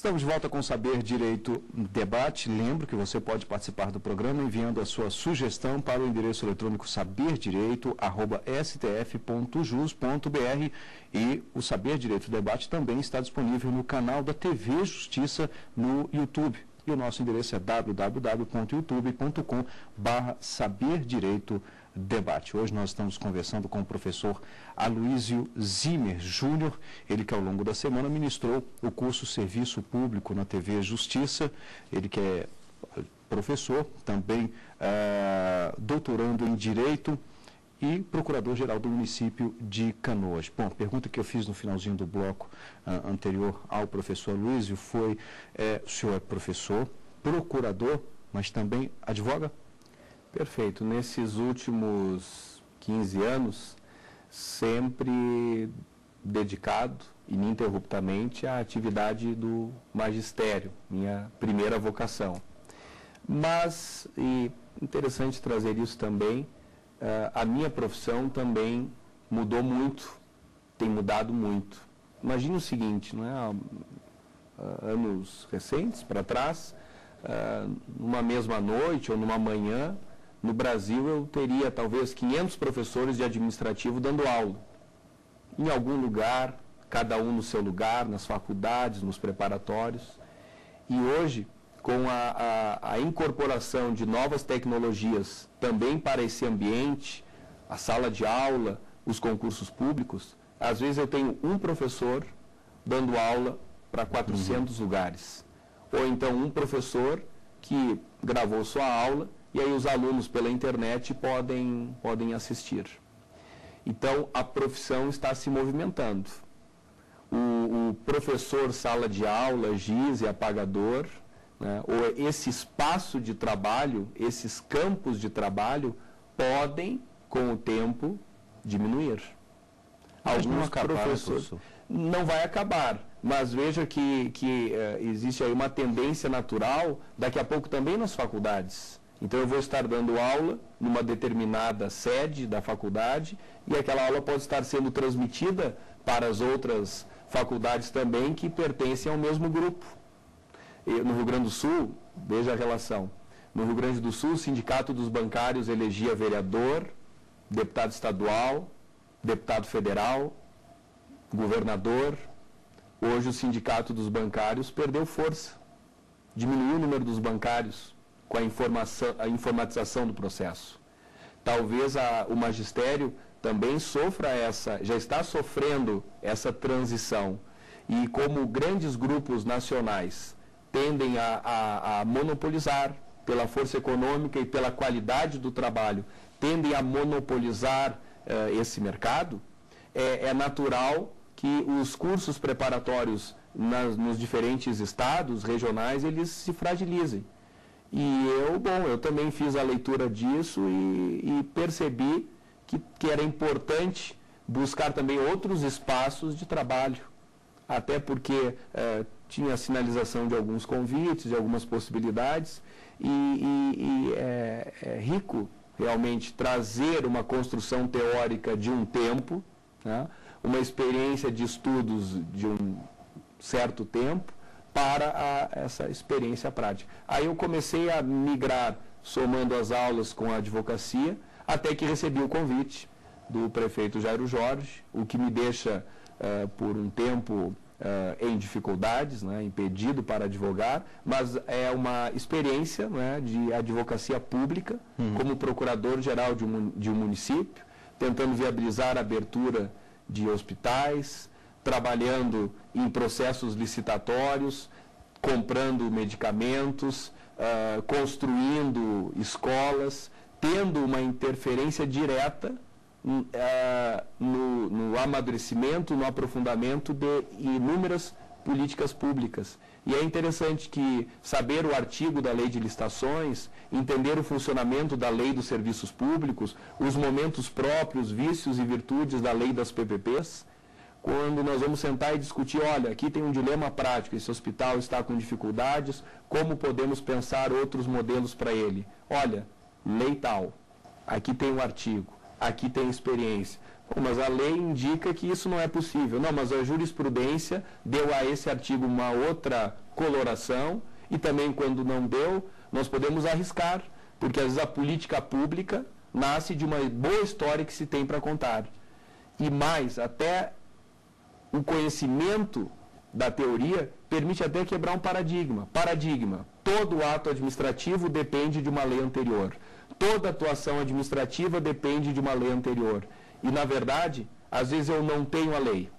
Estamos de volta com Saber Direito Debate. Lembro que você pode participar do programa enviando a sua sugestão para o endereço eletrônico saberdireito@stf.jus.br, e o Saber Direito Debate também está disponível no canal da TV Justiça no YouTube. E o nosso endereço é www.youtube.com/saberdireitodebate. Hoje nós estamos conversando com o professor Aloysio Zimmer Júnior, ele que ao longo da semana ministrou o curso Serviço Público na TV Justiça, ele que é professor, também doutorando em Direito e procurador-geral do município de Canoas. Bom, a pergunta que eu fiz no finalzinho do bloco anterior ao professor Aloysio foi, o senhor é professor, procurador, mas também advoga? Perfeito. Nesses últimos 15 anos, sempre dedicado ininterruptamente à atividade do magistério, minha primeira vocação. Mas, e interessante trazer isso também, a minha profissão também mudou muito, tem mudado muito. Imagine o seguinte, não é? Anos recentes para trás, numa mesma noite ou numa manhã, no Brasil eu teria talvez 500 professores de administrativo dando aula. Em algum lugar, cada um no seu lugar, nas faculdades, nos preparatórios. E hoje, com a incorporação de novas tecnologias também para esse ambiente, a sala de aula, os concursos públicos, às vezes eu tenho um professor dando aula para 400 lugares. Ou então um professor que gravou sua aula e aí os alunos pela internet podem assistir. Então, a profissão está se movimentando. O professor sala de aula, giz e apagador, né, ou esse espaço de trabalho, esses campos de trabalho, podem, com o tempo, diminuir. Mas alguns professores não vai acabar, mas veja que existe aí uma tendência natural, daqui a pouco também nas faculdades. Então eu vou estar dando aula numa determinada sede da faculdade e aquela aula pode estar sendo transmitida para as outras faculdades também que pertencem ao mesmo grupo. No Rio Grande do Sul, veja a relação. No Rio Grande do Sul, o Sindicato dos Bancários elegia vereador, deputado estadual, deputado federal, governador. Hoje o Sindicato dos Bancários perdeu força, diminuiu o número dos bancários com a informatização do processo. Talvez o magistério também já está sofrendo essa transição. E como grandes grupos nacionais tendem a monopolizar, pela força econômica e pela qualidade do trabalho, tendem a monopolizar esse mercado, é natural que os cursos preparatórios nos diferentes estados, regionais, eles se fragilizem. E eu também fiz a leitura disso e percebi que era importante buscar também outros espaços de trabalho, até porque tinha a sinalização de alguns convites, de algumas possibilidades, e é rico realmente trazer uma construção teórica de um tempo, né, uma experiência de estudos de um certo tempo, para essa experiência prática. Aí eu comecei a migrar, somando as aulas com a advocacia, até que recebi o convite do prefeito Jairo Jorge, o que me deixa, por um tempo, em dificuldades, né, impedido para advogar, mas é uma experiência, né, de advocacia pública, como procurador-geral de um município, tentando viabilizar a abertura de hospitais, trabalhando em processos licitatórios, comprando medicamentos, construindo escolas, tendo uma interferência direta no amadurecimento, no aprofundamento de inúmeras políticas públicas. E é interessante que saber o artigo da Lei de Licitações, entender o funcionamento da Lei dos Serviços Públicos, os momentos próprios, vícios e virtudes da Lei das PPPs, quando nós vamos sentar e discutir, olha, aqui tem um dilema prático, esse hospital está com dificuldades, como podemos pensar outros modelos para ele? Olha, lei tal, aqui tem um artigo, aqui tem experiência. Mas a lei indica que isso não é possível. Não, mas a jurisprudência deu a esse artigo uma outra coloração e também quando não deu, nós podemos arriscar, porque às vezes a política pública nasce de uma boa história que se tem para contar. E mais, até o conhecimento da teoria permite até quebrar um paradigma. Paradigma. Todo ato administrativo depende de uma lei anterior. Toda atuação administrativa depende de uma lei anterior. E, na verdade, às vezes eu não tenho a lei.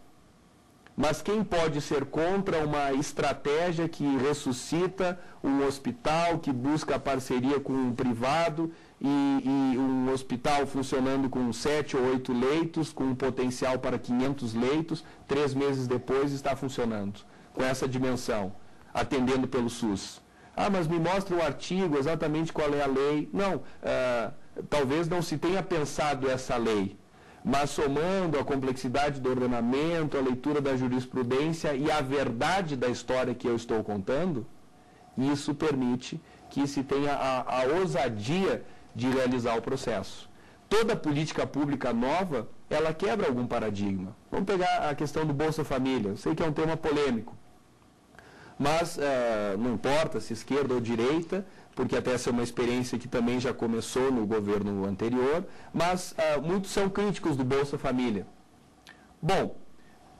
Mas quem pode ser contra uma estratégia que ressuscita um hospital, que busca parceria com um privado e um hospital funcionando com 7 ou 8 leitos, com um potencial para 500 leitos, 3 meses depois está funcionando, com essa dimensão, atendendo pelo SUS. Ah, mas me mostra o artigo, exatamente qual é a lei. Não, talvez não se tenha pensado essa lei. Mas somando a complexidade do ordenamento, a leitura da jurisprudência e a verdade da história que eu estou contando, isso permite que se tenha a ousadia de realizar o processo. Toda política pública nova, ela quebra algum paradigma. Vamos pegar a questão do Bolsa Família. Eu sei que é um tema polêmico, mas não importa se esquerda ou direita, porque até essa é uma experiência que também já começou no governo anterior, mas muitos são críticos do Bolsa Família. Bom,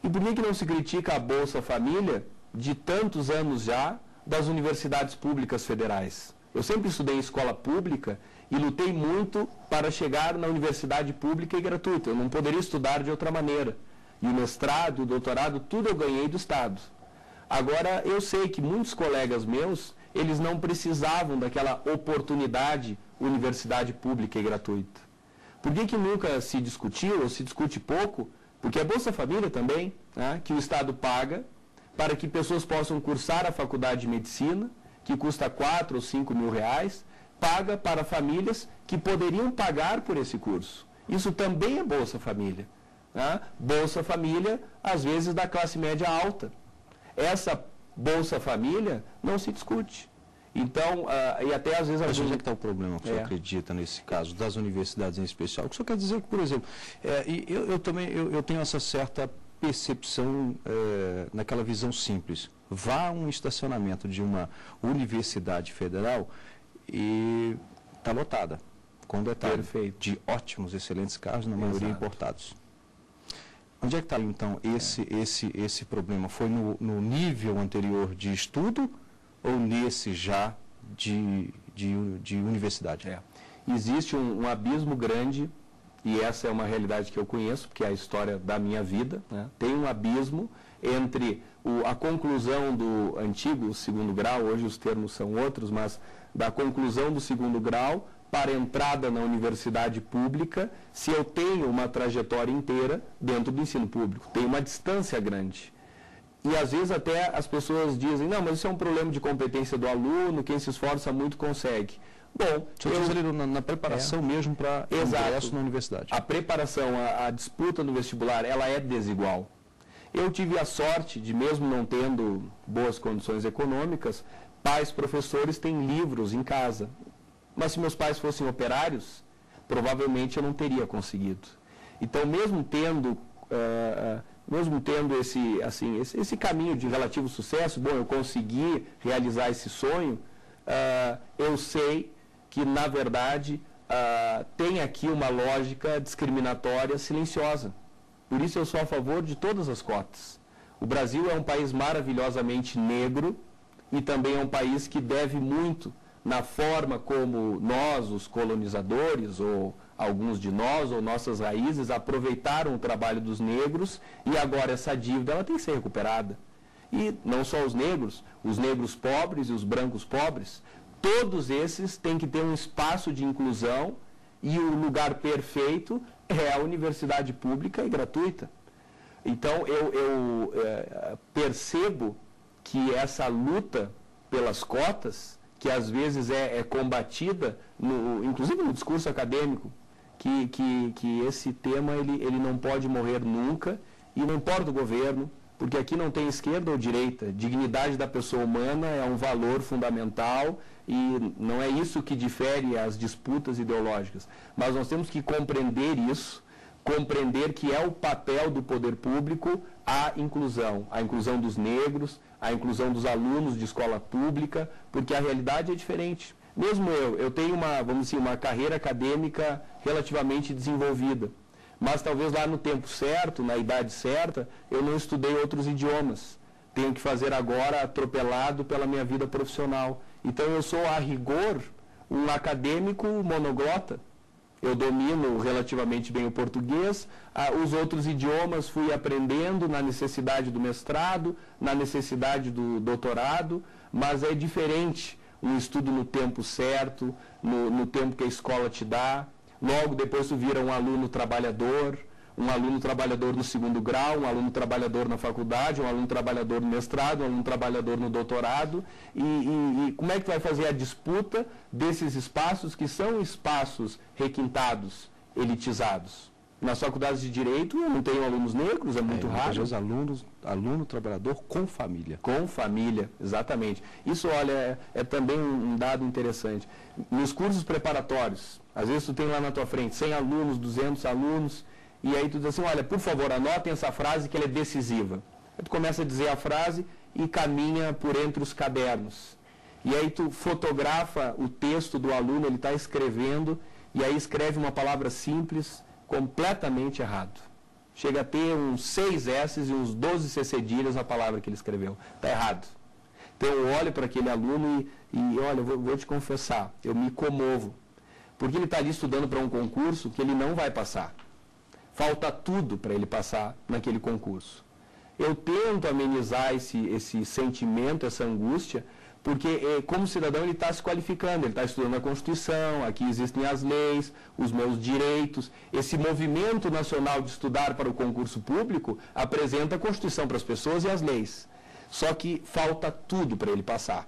e por que não se critica a Bolsa Família de tantos anos já das universidades públicas federais? Eu sempre estudei em escola pública e lutei muito para chegar na universidade pública e gratuita. Eu não poderia estudar de outra maneira. E o mestrado, o doutorado, tudo eu ganhei do Estado. Agora, eu sei que muitos colegas meus, eles não precisavam daquela oportunidade universidade pública e gratuita. Por que nunca se discutiu, ou se discute pouco? Porque a Bolsa Família também, né, que o Estado paga para que pessoas possam cursar a faculdade de medicina, que custa 4 ou 5 mil reais, paga para famílias que poderiam pagar por esse curso. Isso também é Bolsa Família. Né? Bolsa Família, às vezes, da classe média alta. Essa Bolsa Família não se discute. Então, e até às vezes... Mas onde é que está o problema que o senhor acredita nesse caso, das universidades em especial? O que o senhor quer dizer que, por exemplo, eu tenho essa certa percepção naquela visão simples. Vá a um estacionamento de uma universidade federal e está lotada, com detalhe, de ótimos, excelentes carros, na maioria importados. Onde é que está, então, esse problema? Foi no nível anterior de estudo ou nesse já de universidade? Existe um abismo grande, e essa é uma realidade que eu conheço, porque é a história da minha vida, né? Tem um abismo entre a conclusão do antigo segundo grau, hoje os termos são outros, mas da conclusão do segundo grau para a entrada na universidade pública, se eu tenho uma trajetória inteira dentro do ensino público. Tem uma distância grande. E às vezes até as pessoas dizem, não, mas isso é um problema de competência do aluno, quem se esforça muito consegue. Bom, na preparação mesmo para ingresso na universidade. A preparação, a disputa no vestibular, ela é desigual. Eu tive a sorte de, mesmo não tendo boas condições econômicas, pais, professores têm livros em casa. Mas se meus pais fossem operários, provavelmente eu não teria conseguido. Então, mesmo tendo esse caminho de relativo sucesso, bom, eu consegui realizar esse sonho, eu sei que, na verdade, tem aqui uma lógica discriminatória silenciosa. Por isso eu sou a favor de todas as cotas. O Brasil é um país maravilhosamente negro e também é um país que deve muito na forma como nós, os colonizadores, ou alguns de nós, ou nossas raízes, aproveitaram o trabalho dos negros, e agora essa dívida ela tem que ser recuperada. E não só os negros pobres e os brancos pobres, todos esses têm que ter um espaço de inclusão, e o lugar perfeito é a universidade pública e gratuita. Então, eu percebo que essa luta pelas cotas, que às vezes é combatida, inclusive no discurso acadêmico, que esse tema ele não pode morrer nunca, e não importa o governo, porque aqui não tem esquerda ou direita. Dignidade da pessoa humana é um valor fundamental e não é isso que difere as disputas ideológicas. Mas nós temos que compreender isso compreender que é o papel do poder público a inclusão dos negros, a inclusão dos alunos de escola pública, porque a realidade é diferente. Mesmo eu tenho uma carreira acadêmica relativamente desenvolvida, mas talvez lá no tempo certo, na idade certa, eu não estudei outros idiomas. Tenho que fazer agora atropelado pela minha vida profissional. Então eu sou, a rigor, um acadêmico monoglota. Eu domino relativamente bem o português, os outros idiomas fui aprendendo na necessidade do mestrado, na necessidade do doutorado, mas é diferente um estudo no tempo certo, no tempo que a escola te dá. Logo depois tu vira um aluno trabalhador no segundo grau, um aluno trabalhador na faculdade, um aluno trabalhador no mestrado, um aluno trabalhador no doutorado. E como é que tu vai fazer a disputa desses espaços que são espaços requintados, elitizados? Nas faculdades de Direito eu não tenho alunos negros, é muito raro. Os aluno trabalhador com família. Com família, exatamente. Isso, olha, é também um dado interessante. Nos cursos preparatórios, às vezes tu tem lá na tua frente 100 alunos, 200 alunos, e aí tu diz assim, olha, por favor, anotem essa frase que ela é decisiva. Aí tu começa a dizer a frase e caminha por entre os cadernos. E aí tu fotografa o texto do aluno, ele está escrevendo, e aí escreve uma palavra simples, completamente errado. Chega a ter uns 6 S's e uns 12 C cedilhas na palavra que ele escreveu. Está errado. Então eu olho para aquele aluno e olha, vou te confessar, eu me comovo. Porque ele está ali estudando para um concurso que ele não vai passar. Falta tudo para ele passar naquele concurso. Eu tento amenizar esse sentimento, essa angústia, porque como cidadão ele está se qualificando, ele está estudando a Constituição, aqui existem as leis, os meus direitos. Esse movimento nacional de estudar para o concurso público apresenta a Constituição para as pessoas e as leis. Só que falta tudo para ele passar.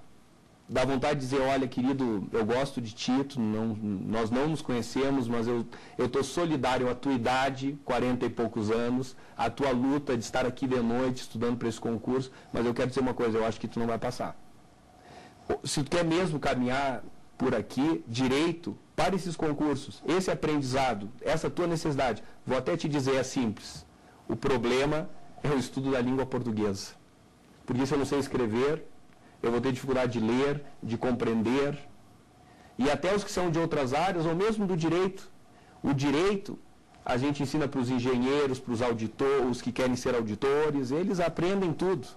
Dá vontade de dizer, olha, querido, eu gosto de ti, nós não nos conhecemos, mas eu estou solidário à tua idade, 40 e poucos anos, à tua luta de estar aqui de noite estudando para esse concurso, mas eu quero dizer uma coisa, eu acho que tu não vai passar. Se tu quer mesmo caminhar por aqui, direito, para esses concursos, esse aprendizado, essa tua necessidade, vou até te dizer, é simples. O problema é o estudo da língua portuguesa. Porque se eu não sei escrever, eu vou ter dificuldade de ler, de compreender. E até os que são de outras áreas, ou mesmo do direito. O direito, a gente ensina para os engenheiros, para os auditores, os que querem ser auditores, eles aprendem tudo.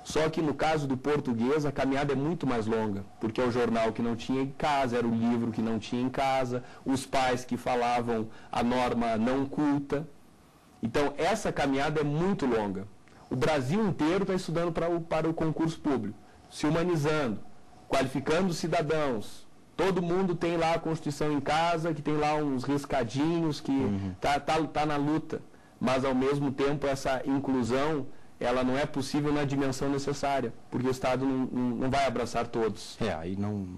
Só que no caso do português, a caminhada é muito mais longa, porque é o jornal que não tinha em casa, era o livro que não tinha em casa, os pais que falavam a norma não culta. Então, essa caminhada é muito longa. O Brasil inteiro está estudando para o concurso público, se humanizando, qualificando os cidadãos. Todo mundo tem lá a Constituição em casa, que tem lá uns riscadinhos, que tá na luta. Mas, ao mesmo tempo, essa inclusão, ela não é possível na dimensão necessária, porque o Estado não vai abraçar todos. Aí não,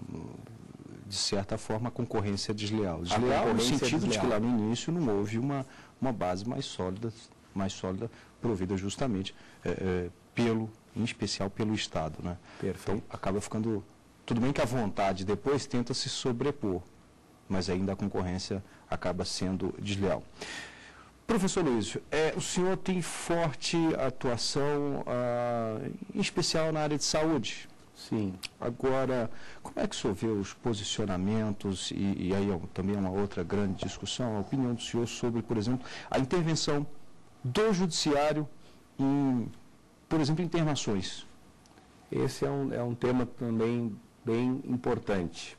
de certa forma, a concorrência é desleal. Desleal no sentido de que lá no início não houve uma base mais sólida provida justamente em especial pelo Estado, né? Perfeito. Então, acaba ficando... Tudo bem que a vontade depois tenta se sobrepor, mas ainda a concorrência acaba sendo desleal. Professor Luísio, o senhor tem forte atuação, em especial na área de saúde. Sim. Agora, como é que o senhor vê os posicionamentos, e aí também é uma outra grande discussão, a opinião do senhor sobre, por exemplo, a intervenção do judiciário em, por exemplo, internações? Esse é um tema também bem importante.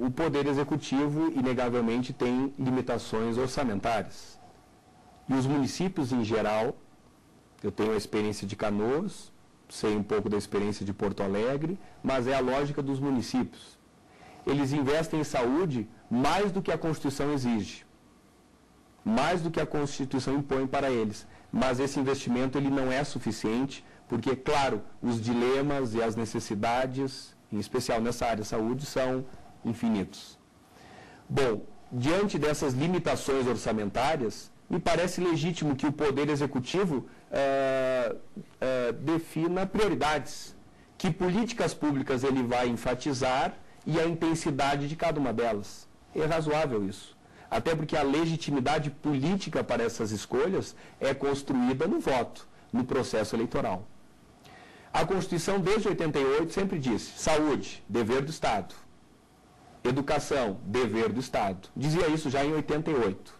O Poder Executivo, inegavelmente, tem limitações orçamentárias. E os municípios, em geral, eu tenho a experiência de Canoas, sei um pouco da experiência de Porto Alegre, mas é a lógica dos municípios. Eles investem em saúde mais do que a Constituição exige, mais do que a Constituição impõe para eles. Mas esse investimento ele não é suficiente, porque, claro, os dilemas e as necessidades, em especial nessa área de saúde, são infinitos. Bom, diante dessas limitações orçamentárias, me parece legítimo que o Poder Executivo defina prioridades, que políticas públicas ele vai enfatizar e a intensidade de cada uma delas. É razoável isso. Até porque a legitimidade política para essas escolhas é construída no voto, no processo eleitoral. A Constituição, desde 88, sempre disse: saúde, dever do Estado. Educação, dever do Estado. Dizia isso já em 88.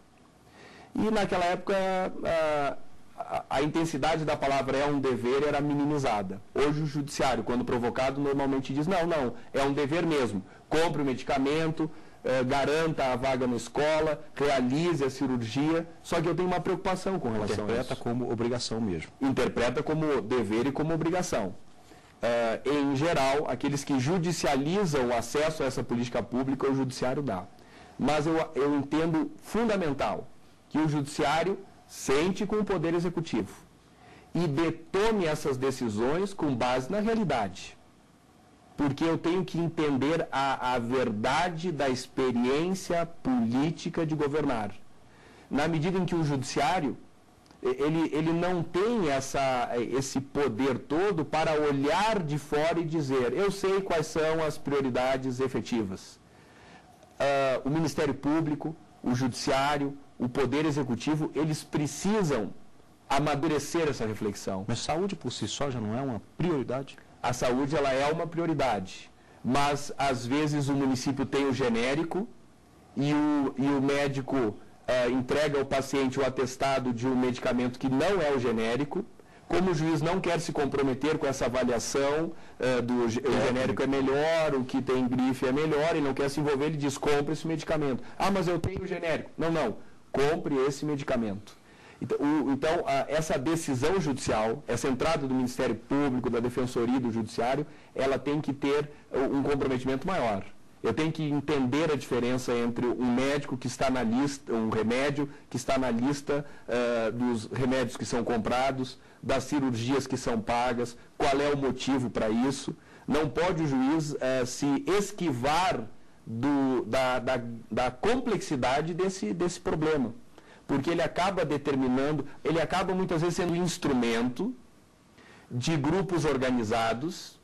E naquela época a intensidade da palavra "é um dever" era minimizada. Hoje o judiciário, quando provocado, normalmente diz: não, é um dever mesmo. Compre o medicamento, garanta a vaga na escola, realize a cirurgia. Só que eu tenho uma preocupação com relação a isso. Interpreta como obrigação mesmo. Interpreta como dever e como obrigação. Em geral, aqueles que judicializam o acesso a essa política pública, o judiciário dá. Mas eu entendo fundamental que o judiciário sente com o Poder Executivo e detome essas decisões com base na realidade. Porque eu tenho que entender a verdade da experiência política de governar. Na medida em que o judiciário, ele não tem esse poder todo para olhar de fora e dizer: eu sei quais são as prioridades efetivas. O Ministério Público, o Judiciário, o Poder Executivo, eles precisam amadurecer essa reflexão. Mas saúde por si só já não é uma prioridade? A saúde, ela é uma prioridade, mas às vezes o município tem o genérico e o médico entrega ao paciente o atestado de um medicamento que não é o genérico. Como o juiz não quer se comprometer com essa avaliação o genérico é melhor, o que tem grife é melhor, e não quer se envolver, ele diz: compre esse medicamento. Ah, mas eu tenho o genérico. Não, compre esse medicamento. Então, essa decisão judicial, essa entrada do Ministério Público, da Defensoria e do Judiciário, ela tem que ter um comprometimento maior. Eu tenho que entender a diferença entre um médico que está na lista, um remédio que está na lista dos remédios que são comprados, das cirurgias que são pagas, qual é o motivo para isso. Não pode o juiz se esquivar da complexidade desse problema, porque ele acaba determinando, ele acaba muitas vezes sendo instrumento de grupos organizados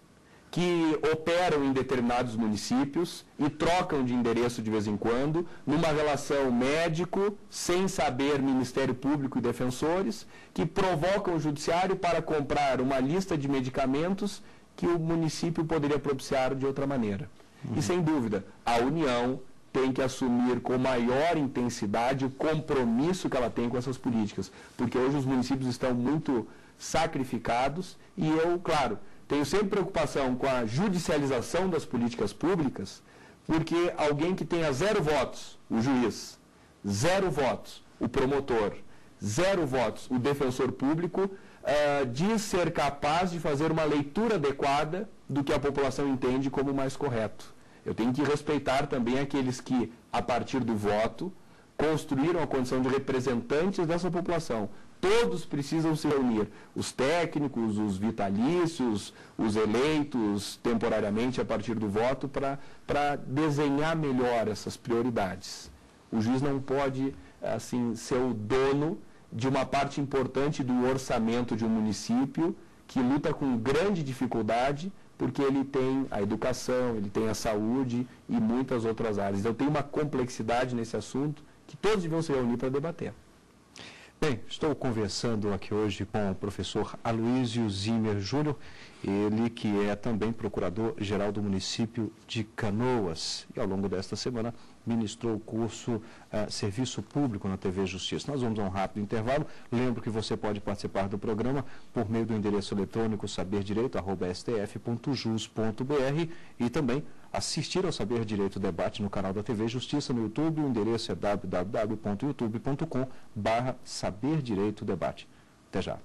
que operam em determinados municípios e trocam de endereço de vez em quando, numa relação médico, sem saber Ministério Público e defensores, que provocam o judiciário para comprar uma lista de medicamentos que o município poderia propiciar de outra maneira. E, sem dúvida, a União tem que assumir com maior intensidade o compromisso que ela tem com essas políticas, porque hoje os municípios estão muito sacrificados e eu, claro, tenho sempre preocupação com a judicialização das políticas públicas, porque alguém que tenha 0 votos, o juiz, 0 votos, o promotor, 0 votos, o defensor público, diz ser capaz de fazer uma leitura adequada do que a população entende como mais correto. Eu tenho que respeitar também aqueles que, a partir do voto, construíram a condição de representantes dessa população. Todos precisam se reunir, os técnicos, os vitalícios, os eleitos temporariamente a partir do voto, para desenhar melhor essas prioridades. O juiz não pode, assim, ser o dono de uma parte importante do orçamento de um município que luta com grande dificuldade, porque ele tem a educação, ele tem a saúde e muitas outras áreas. Então tem uma complexidade nesse assunto que todos deviam se reunir para debater. Bem, estou conversando aqui hoje com o professor Aloísio Zimmer Júnior, ele que é também procurador-geral do município de Canoas. E ao longo desta semana ministrou o curso Serviço Público na TV Justiça. Nós vamos a um rápido intervalo. Lembro que você pode participar do programa por meio do endereço eletrônico saberdireito@stf.jus.br e também assistir ao Saber Direito Debate no canal da TV Justiça no YouTube. O endereço é www.youtube.com/saberdireitodebate. Até já.